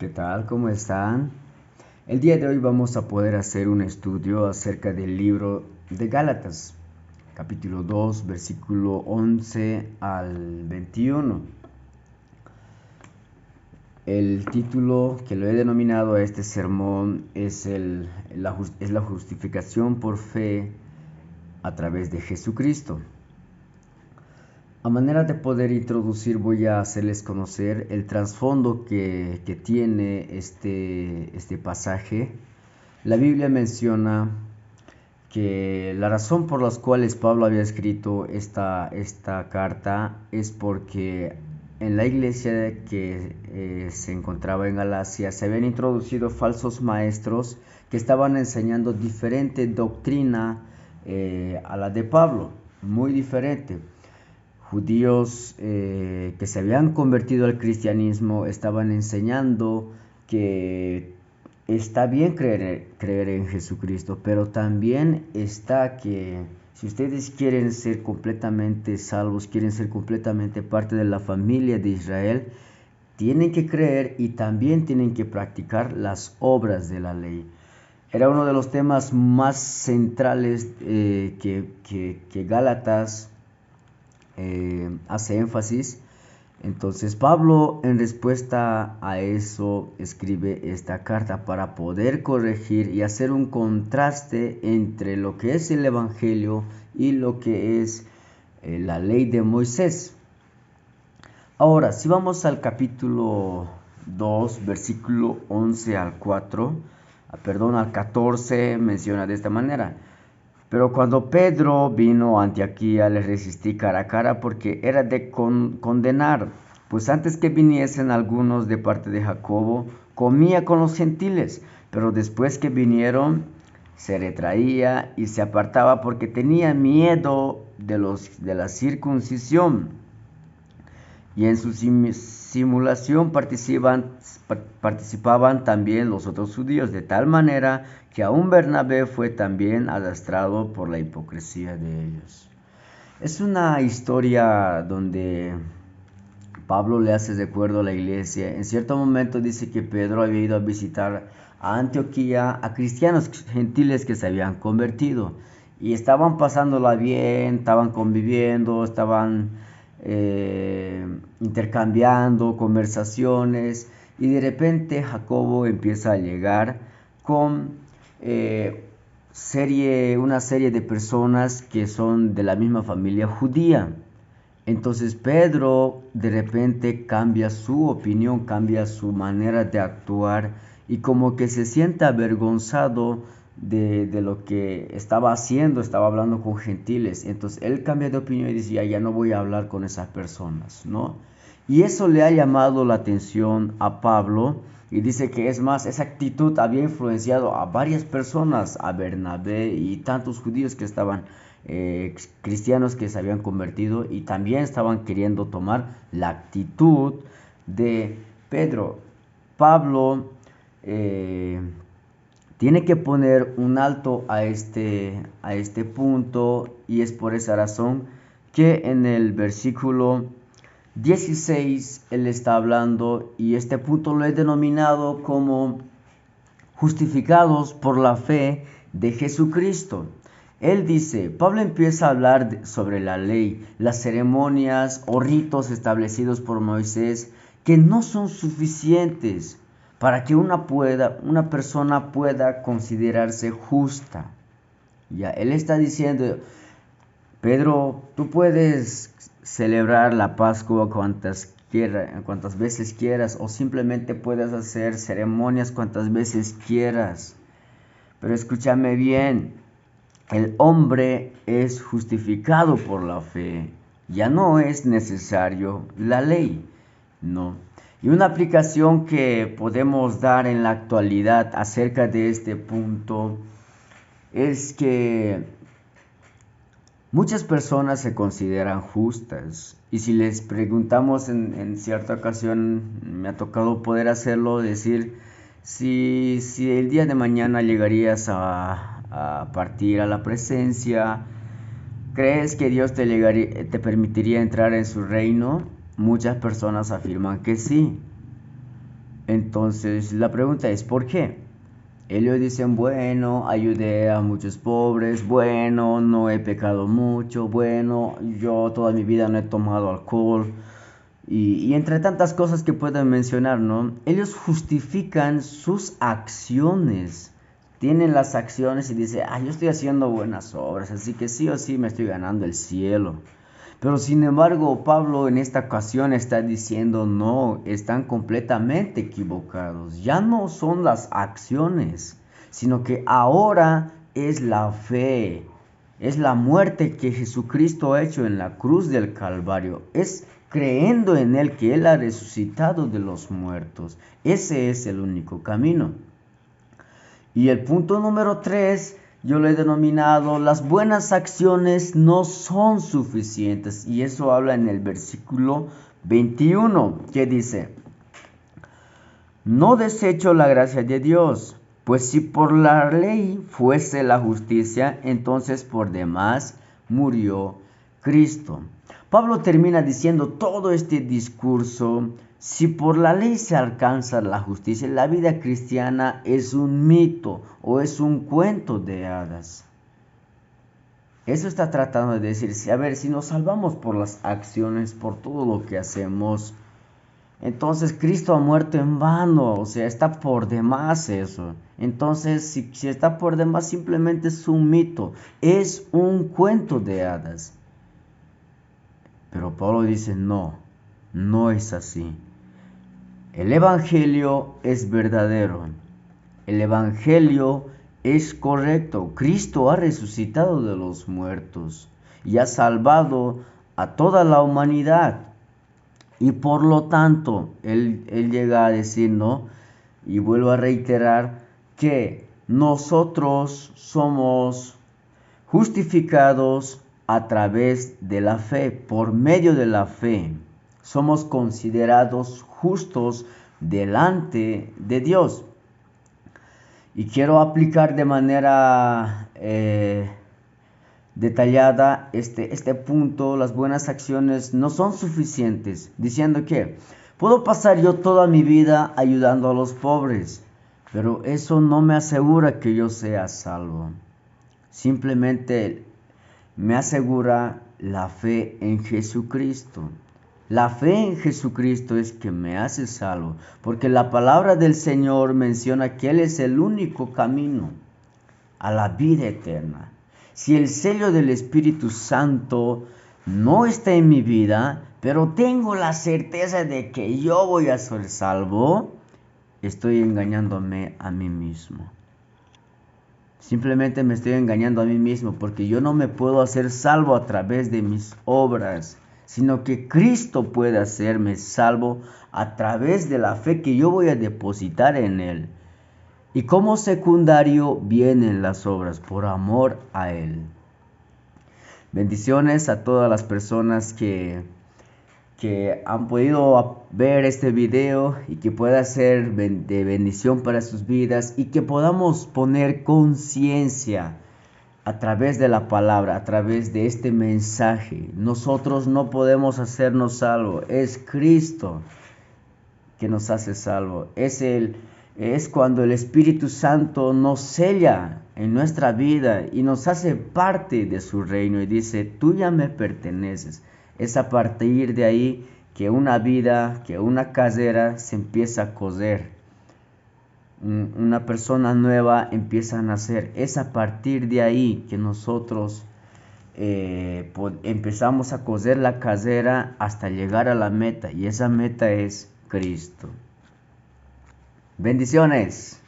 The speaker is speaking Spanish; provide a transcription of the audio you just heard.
¿Qué tal? ¿Cómo están? El día de hoy vamos a poder hacer un estudio acerca del libro de Gálatas, capítulo 2, versículo 11 al 21. El título que lo he denominado a este sermón es la justificación por fe a través de Jesucristo. A manera de poder introducir, voy a hacerles conocer el trasfondo que tiene este pasaje. La Biblia menciona que la razón por las cuales Pablo había escrito esta carta es porque en la iglesia que se encontraba en Galacia se habían introducido falsos maestros que estaban enseñando diferente doctrina a la de Pablo, muy diferente. Judíos que se habían convertido al cristianismo estaban enseñando que está bien creer en Jesucristo, pero también está que si ustedes quieren ser completamente salvos, quieren ser completamente parte de la familia de Israel, tienen que creer y también tienen que practicar las obras de la ley. Era uno de los temas más centrales que Gálatas hace énfasis. Entonces Pablo, en respuesta a eso, escribe esta carta para poder corregir y hacer un contraste entre lo que es el Evangelio y lo que es la ley de Moisés. Ahora, si vamos al capítulo 2, versículo 11 al 4, al 14, menciona de esta manera: pero cuando Pedro vino a Antioquía, le resistí cara a cara porque era de condenar, pues antes que viniesen algunos de parte de Jacobo, comía con los gentiles, pero después que vinieron, se retraía y se apartaba porque tenía miedo de la circuncisión. Y en su simulación participaban también los otros judíos, de tal manera que aún Bernabé fue también arrastrado por la hipocresía de ellos. Es una historia donde Pablo le hace recuerdo a la iglesia. En cierto momento dice que Pedro había ido a visitar a Antioquía a cristianos gentiles que se habían convertido y estaban pasándola bien, estaban conviviendo, estaban intercambiando conversaciones, y de repente Jacobo empieza a llegar con una serie de personas que son de la misma familia judía. Entonces Pedro de repente cambia su opinión, cambia su manera de actuar y como que se siente avergonzado de lo que estaba haciendo, estaba hablando con gentiles. Entonces él cambia de opinión y dice, ya no voy a hablar con esas personas, ¿no? Y eso le ha llamado la atención a Pablo, y dice que es más, esa actitud había influenciado a varias personas, a Bernabé y tantos judíos que estaban, cristianos que se habían convertido y también estaban queriendo tomar la actitud de Pedro. Pablo tiene que poner un alto a este punto, y es por esa razón que en el versículo 16 él está hablando, y este punto lo he denominado como justificados por la fe de Jesucristo. Él dice, Pablo empieza a hablar sobre la ley, las ceremonias o ritos establecidos por Moisés que no son suficientes para que una persona pueda considerarse justa. Ya, él está diciendo, Pedro, tú puedes celebrar la Pascua cuantas veces quieras, o simplemente puedes hacer ceremonias cuantas veces quieras. Pero escúchame bien, el hombre es justificado por la fe. Ya no es necesario la ley, ¿no? Y una aplicación que podemos dar en la actualidad acerca de este punto es que muchas personas se consideran justas, y si les preguntamos en cierta ocasión, me ha tocado poder hacerlo, decir, si el día de mañana llegarías a partir a la presencia, ¿crees que Dios te permitiría entrar en su reino? Muchas personas afirman que sí. Entonces la pregunta es, ¿por qué? Ellos dicen, bueno, ayudé a muchos pobres, bueno, no he pecado mucho, bueno, yo toda mi vida no he tomado alcohol, y entre tantas cosas que pueden mencionar, ¿no? Ellos justifican sus acciones, tienen las acciones y dicen, yo estoy haciendo buenas obras, así que sí o sí me estoy ganando el cielo. Pero sin embargo, Pablo en esta ocasión está diciendo, no, están completamente equivocados. Ya no son las acciones, sino que ahora es la fe. Es la muerte que Jesucristo ha hecho en la cruz del Calvario. Es creyendo en Él que Él ha resucitado de los muertos. Ese es el único camino. Y el punto número 3, yo lo he denominado, las buenas acciones no son suficientes. Y eso habla en el versículo 21, que dice, no desecho la gracia de Dios, pues si por la ley fuese la justicia, entonces por demás murió Cristo. Pablo termina diciendo todo este discurso, si por la ley se alcanza la justicia, la vida cristiana es un mito o es un cuento de hadas. Eso está tratando de decir, a ver, si nos salvamos por las acciones, por todo lo que hacemos, entonces Cristo ha muerto en vano, o sea, está por demás eso. Entonces, si está por demás, simplemente es un mito, es un cuento de hadas. Pero Pablo dice, no, no es así. El Evangelio es verdadero. El Evangelio es correcto. Cristo ha resucitado de los muertos y ha salvado a toda la humanidad. Y por lo tanto, él llega a decir, ¿no? Y vuelvo a reiterar que nosotros somos justificados a través de la fe, por medio de la fe. Somos considerados justos delante de Dios. Y quiero aplicar de manera detallada este punto. Las buenas acciones no son suficientes, diciendo que puedo pasar yo toda mi vida ayudando a los pobres, pero eso no me asegura que yo sea salvo. Simplemente me asegura la fe en Jesucristo. La fe en Jesucristo es que me hace salvo, porque la palabra del Señor menciona que Él es el único camino a la vida eterna. Si el sello del Espíritu Santo no está en mi vida, pero tengo la certeza de que yo voy a ser salvo, estoy engañándome a mí mismo. Simplemente me estoy engañando a mí mismo, porque yo no me puedo hacer salvo a través de mis obras, sino que Cristo puede hacerme salvo a través de la fe que yo voy a depositar en Él. Y como secundario vienen las obras por amor a Él. Bendiciones a todas las personas que han podido ver este video y que pueda ser de bendición para sus vidas y que podamos poner conciencia a través de la palabra, a través de este mensaje. Nosotros no podemos hacernos salvos, es Cristo que nos hace salvos. Es cuando el Espíritu Santo nos sella en nuestra vida y nos hace parte de su reino y dice, tú ya me perteneces. Es a partir de ahí que una vida, que una casera se empieza a coser. Una persona nueva empieza a nacer. Es a partir de ahí que nosotros empezamos a coser la casera hasta llegar a la meta. Y esa meta es Cristo. Bendiciones.